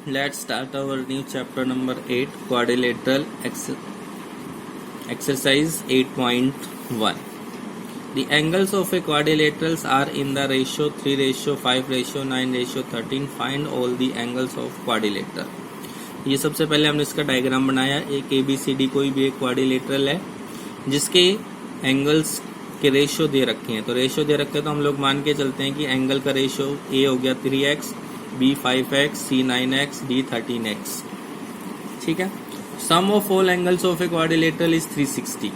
Let's start our new chapter number 8, quadrilateral exercise 8.1. The angles of a quadrilaterals are in the ratio 3 ratio 5 ratio 9 ratio 13. Find all the angles of quadrilateral. ये सबसे पहले हमने इसका diagram बनाया. एक ABCD कोई भी एक क्वाड्रिलेटरल है जिसके एंगल्स के रेशियो दे रखे हैं. तो रेशियो दे रखे हैं तो हम लोग मान के चलते हैं कि एंगल का रेशियो A हो गया 3x, B 5x, C 9x, D 13x. ठीक है. Sum of all angles of a quadrilateral is 360.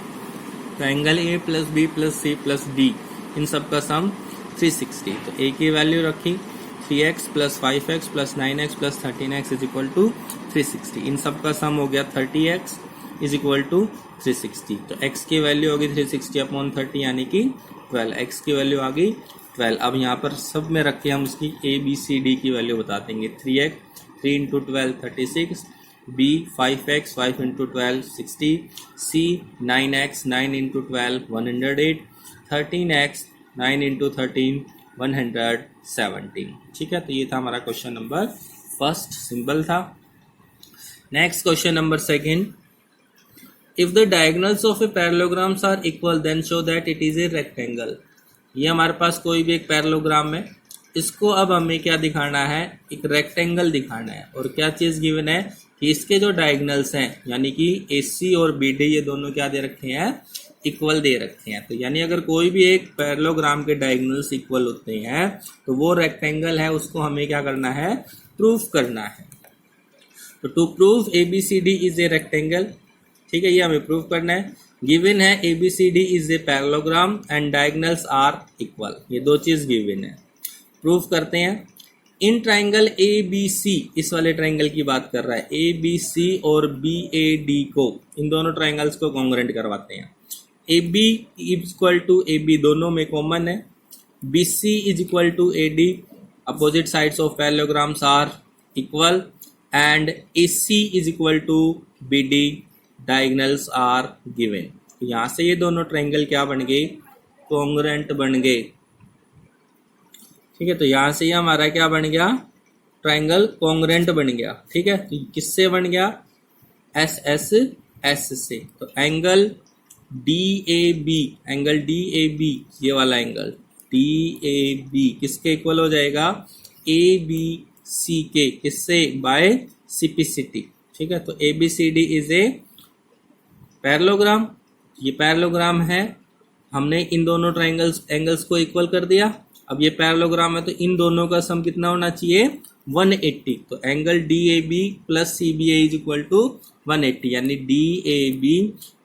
तो angle A plus B plus C plus D इन सब का सम 360. तो A की वैल्यू रखी 3x plus 5x plus 9x plus 13x is equal to 360. इन सब का सम हो गया 30x इज इक्वल टू 360. तो x की वैल्यू होगी 360 अपॉन 30 यानी कि 12. x की वैल्यू आ गई 12. अब यहाँ पर सब में रख के हम उसकी A B C D की वैल्यू बता देंगे. 3x 3 into 12 36, B 5x 5 into 12 60, C 9x 9 into 12 108, 13x 9 into 13 117. ठीक है. तो ये था हमारा क्वेश्चन नंबर फर्स्ट, सिंपल था. Next question number second. If the diagonals of a parallelograms are equal then show that it is a rectangle. ये हमारे पास कोई भी एक पैरेललोग्राम है. इसको अब हमें क्या दिखाना है, एक रेक्टेंगल दिखाना है. और क्या चीज गिवन है कि इसके जो डायगोनल्स हैं यानी कि AC और BD ये दोनों क्या दे रखे हैं, इक्वल दे रखे हैं. तो यानी अगर कोई भी एक पैरेललोग्राम के डायगोनल्स इक्वल होते हैं तो वो रेक्टेंगल है, उसको हमें क्या करना है, प्रूफ करना है. तो to prove ABCD is a rectangle. ठीक है, ये हमें प्रूव करना है. गिवन है ABCD is a parallelogram and diagonals are equal. ये दो चीज गिवन है. प्रूफ करते हैं. इन ट्राइंगल ABC, इस वाले ट्राइंगल की बात कर रहा है, ABC और BAD को, इन दोनों ट्राइंगल्स को कॉन्ग्रुएंट करवाते हैं. AB इक्वल टू AB दोनों में कॉमन है. BC is equal to AD. Opposite sides of parallelograms are equal and AC is equal to BD. Diagonals are given. यहां से ये दोनों ट्रायंगल क्या बन गए, कॉन्ग्रुएंट बन गए. ठीक है. तो यहां से ये हमारा क्या बन गया, ट्रायंगल कॉन्ग्रुएंट बन गया. ठीक है. तो किससे बन गया, S से. तो एंगल DAB, एंगल DAB ये वाला एंगल DAB किसके इक्वल हो जाएगा, ABC के. किससे, बाय सिपिसिटी. ठीक है. तो ABCD इज ए पैरेललोग्राम. ये पैरेललोग्राम है. हमने इन दोनों ट्रायंगल्स एंगल्स को इक्वल कर दिया. अब ये पैरेललोग्राम है तो इन दोनों का सम कितना होना चाहिए, 180. तो angle DAB plus CBA is equal to 180 यानी DAB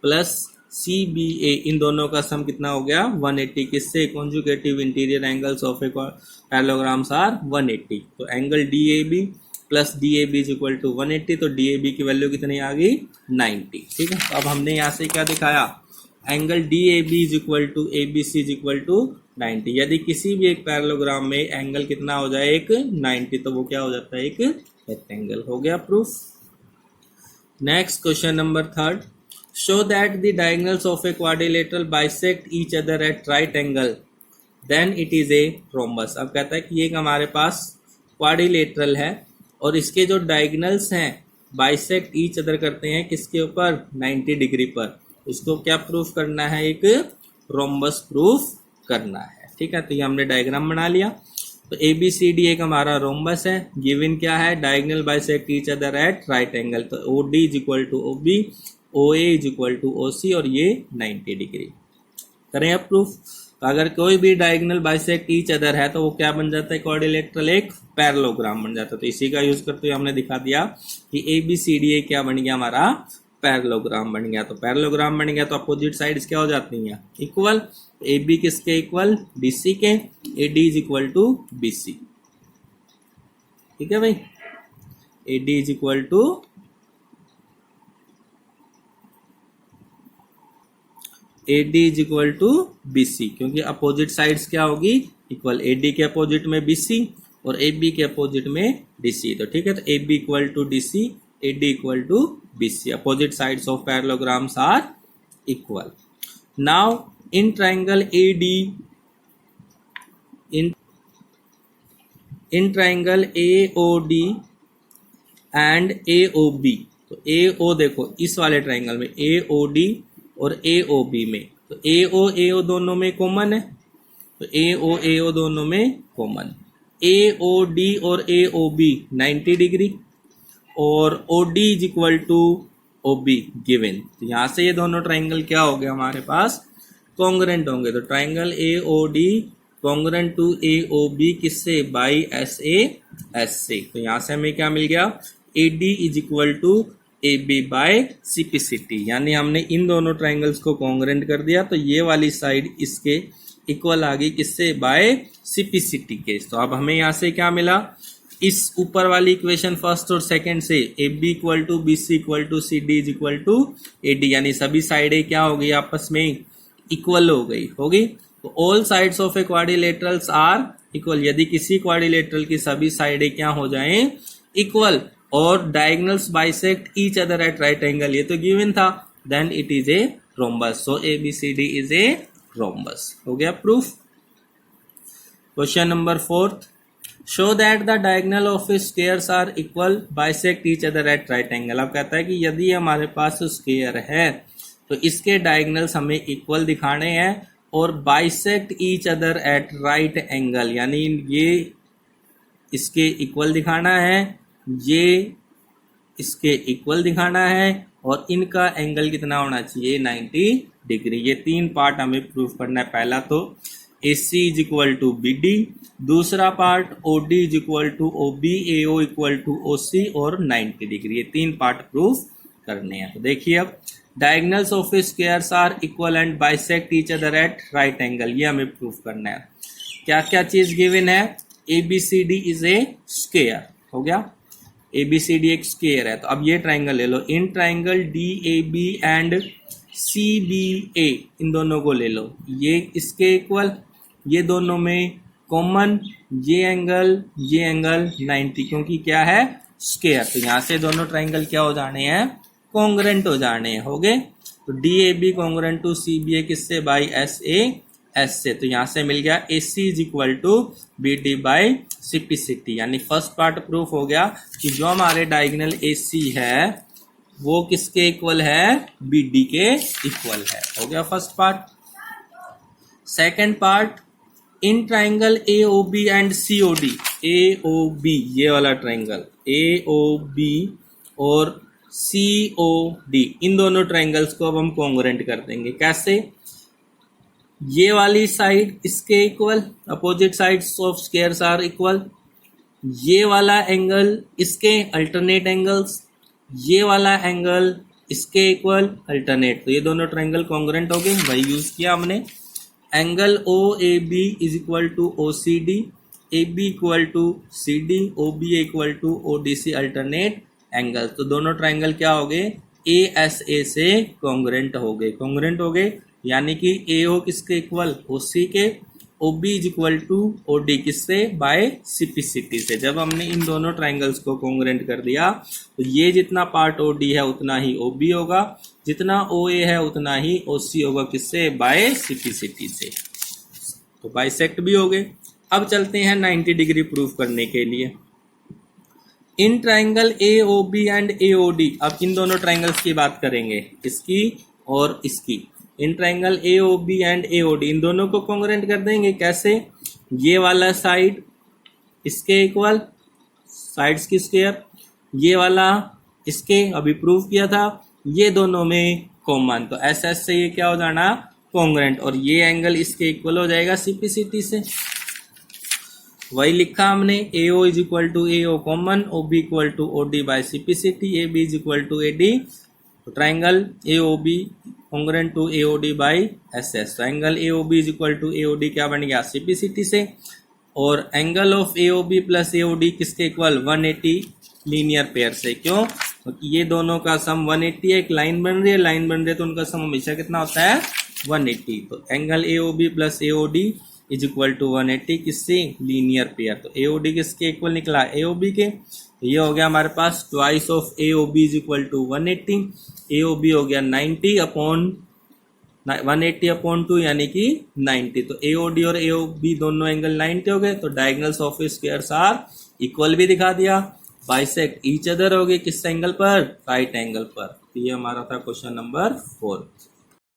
प्लस CBA इन दोनों का सम कितना हो गया, 180. किससे, conjugative interior angles of a parallelograms are 180. तो angle DAB plus DAB is equal to 180. तो DAB की वैल्यू कितनी आ गई, 90. ठीक है. अब हमने यहाँ से क्या दिखाया, angle DAB is equal to ABC is equal to 90. यदि किसी भी एक पैरेललोग्राम में एंगल कितना हो जाए, एक 90, तो वो क्या हो जाता है, एक रेक्टेंगल. हो गया proof. Next question number third. Show that the diagonals of a quadrilateral bisect each other at right angle then it is a rhombus. अब कहता है कि एक हमारे पास क्वाड्रिलेटरल है और इसके जो डायगोनल्स हैं बाइसेक्ट ईच अदर करते हैं किसके ऊपर, 90 डिग्री पर. उसको क्या प्रूफ करना है, एक रोम्बस प्रूफ करना है. ठीक है. तो ये हमने डायग्राम बना लिया. तो ABCD एक हमारा रोम्बस है. गिवन क्या है, diagonal bisect each other at right angle. तो OD is equal to OB, OA is equal to OC और ये 90 डिग्री. करें अब प्रूफ. तो अगर कोई भी डायगोनल बाइसेक्ट ईच अदर है तो वो क्या बन जाता है, क्वाड्रिलेटरल एक पैरेललोग्राम बन जाता है. तो इसी का यूज करते हुए हमने दिखा दिया कि ABCD क्या बन गया, हमारा पैरेललोग्राम बन गया. तो पैरेललोग्राम बन गया तो अपोजिट साइड्स क्या हो जाती हैं, इक्वल. AB किसके इक्वल, DC के. AD is equal to BC. ठीक है भाई. AD is equal to AD is equal to BC क्योंकि अपोजिट साइड्स क्या होगी, इक्वल. AD के अपोजिट में BC और AB के अपोजिट में DC. तो ठीक है. तो AB equal to DC, AD equal to BC. Opposite sides of parallelograms are equal. Now in triangle AD, in triangle AOD and A O B. तो ए ओ देखो इस वाले ट्राइंगल में ए ओ डी और ए ओ बी में, तो ए ओ दोनों में कॉमन है, तो ए ओ दोनों में कॉमन। ए ओ डी और ए ओ बी 90 डिग्री और O D is equal to O B given. तो यहाँ से ये दोनों ट्राइंगल क्या हो गए हमारे पास, कॉन्ग्रेंट होंगे। तो triangle A O D congruent to A O B किससे, बाई एस ए एस से। तो यहाँ से हमें क्या मिल गया, A D is equal to A B by C P C T, यानी हमने इन दोनों ट्राइंगल्स को कॉन्ग्रेंट कर दिया। तो ये वाली साइड इसके इक्वल आ गई किससे, by C P C T के। तो अब हमें यहाँ से क्या मिला, इस ऊपर वाली इक्वेशन फर्स्ट और सेकंड से A B equal to B C equal to C D is equal to A D, यानी सभी साइडें क्या हो गई, आपस में इक्वल हो गई होगी। तो all sides of a quadrilaterals are equal, यदि किसी क्वाड्रिलेटरल की सभी साइडें क्या हो जाएं, इक्वल, और diagonals bisect each other at right angle, ये तो गिवन था, then it is a rhombus. So A B C D is a rhombus. हो गया proof. Question number 4, show that the diagonal of squares are equal bisect each other at right angle. अब कहता है कि यदि हमारे पास square है तो इसके डायगोनल्स हमें इक्वल दिखाने हैं और bisect each other at right angle, यानी ये इसके इक्वल दिखाना है, ये इसके इक्वल दिखाना है, और इनका एंगल कितना होना चाहिए, 90 डिग्री। ये तीन पार्ट हमें प्रूफ करना है। पहला तो A C is equal to B D, दूसरा part O D is equal to O B, A O equal to O C और 90 डिग्री। ये तीन पार्ट प्रूफ करने हैं। तो देखिए अब diagonals of squares are equal and bisect each other at right angle, ये हमें प्रूफ करना है। क्या क्या चीज गिवन है, A B C D is a square, हो गया, ए बी सी डी एक स्क्वायर है। तो अब ये ट्राइंगल ले लो, in triangle D A B and C B A, इन दोनों को ले लो, ये इसके इक्वल, ये दोनों में कॉमन, ये एंगल 90, क्योंकि क्या है, स्क्वायर। तो यहाँ से दोनों ट्राइंगल क्या हो जाने हैं, कॉन्ग्रेंट हो जाने हैं, हो गए। तो D A B congruent to C B A किससे, बाई एस ए एस से। तो यहाँ से मिल गया A C is equal to B D by C P C T, यानी फर्स्ट पार्ट प्रूफ हो गया कि जो हमारे डायगोनल ए सी है वो किसके इक्वल है, बी डी के इक्वल है, हो गया first part. Second part, in triangle A O B and C O D, A O B ये वाला ट्राइंगल, ए ओ बी और सी ओ डी, इन दोनों ट्राइंगल्स को अब हम कॉन्ग्रेंट कर देंगे। कैसे, ये वाली साइड इसके equal, opposite sides of squares are equal, ये वाला एंगल इसके अल्टरनेट एंगल्स, ये वाला एंगल इसके इक्वल अल्टरनेट। तो ये दोनों ट्राइंगल कॉन्ग्रेंट हो गए, वही यूज किया हमने। Angle O A B is equal to O C D, A B equal to C D, O B equal to O D C alternate angle. तो दोनों ट्राइंगल क्या हो गए, ए एस ए से कॉन्ग्रेंट हो गए, यानी कि ए ओ किसके इक्वल, ओ सी के, O B is equal to O D किससे, by C P C T से। जब हमने इन दोनों ट्राइंगल्स को कॉन्ग्रेंट कर दिया तो ये जितना पार्ट ओ डी है उतना ही ओ बी होगा, जितना ओ ए है उतना ही ओ सी होगा, किससे, by C P C T से। तो बाइसेक्ट भी हो गए। अब चलते हैं 90 डिग्री प्रूफ करने के लिए। In triangle A O B and A O D, अब इन दोनों ट्राइंगल्स की बात करेंगे, इसकी और इसकी। In triangle A O B and A O D, इन दोनों को कॉन्ग्रेंट कर देंगे। कैसे, ये वाला साइड इसके इक्वल, साइड्स की स्क्वायर, ये वाला इसके, अभी प्रूव किया था, ये दोनों में कॉमन। तो एस एस से ये क्या हो जाना, कॉन्ग्रेंट, और ये एंगल इसके इक्वल हो जाएगा सी पी सी टी से। वही लिखा हमने, A O is equal to A O common, O B equal to O D by C P C T, A B is equal to A D. तो triangle A O B congruent to A O D by S S. तो angle A O B is equal to A O D क्या बन गया, C P C T से। और angle of A O B plus A O D किसके equal, 180 linear pair से। क्यों, क्योंकि ये दोनों का सम 180 है, एक लाइन बन रही है, तो उनका सम हमेशा कितना होता है, 180। तो angle A O B plus A O D is equal to 180 किससे, लीनियर पेयर। तो ए ओ डी किसके इक्वल निकला, ए ओ बी के। तो ये हो गया हमारे पास twice of A O B is equal to 180, A O B हो गया 90 अपॉन 180 अपॉन 2 यानी कि 90। तो ए ओ डी और ए ओ बी दोनों एंगल 90 हो गए। तो diagonals of squares are equal भी दिखा दिया। बाइसेक्ट ईच अदर होगी किस एंगल पर? राइट एंगल पर। तो ये हमारा था क्वेश्चन नंबर 4।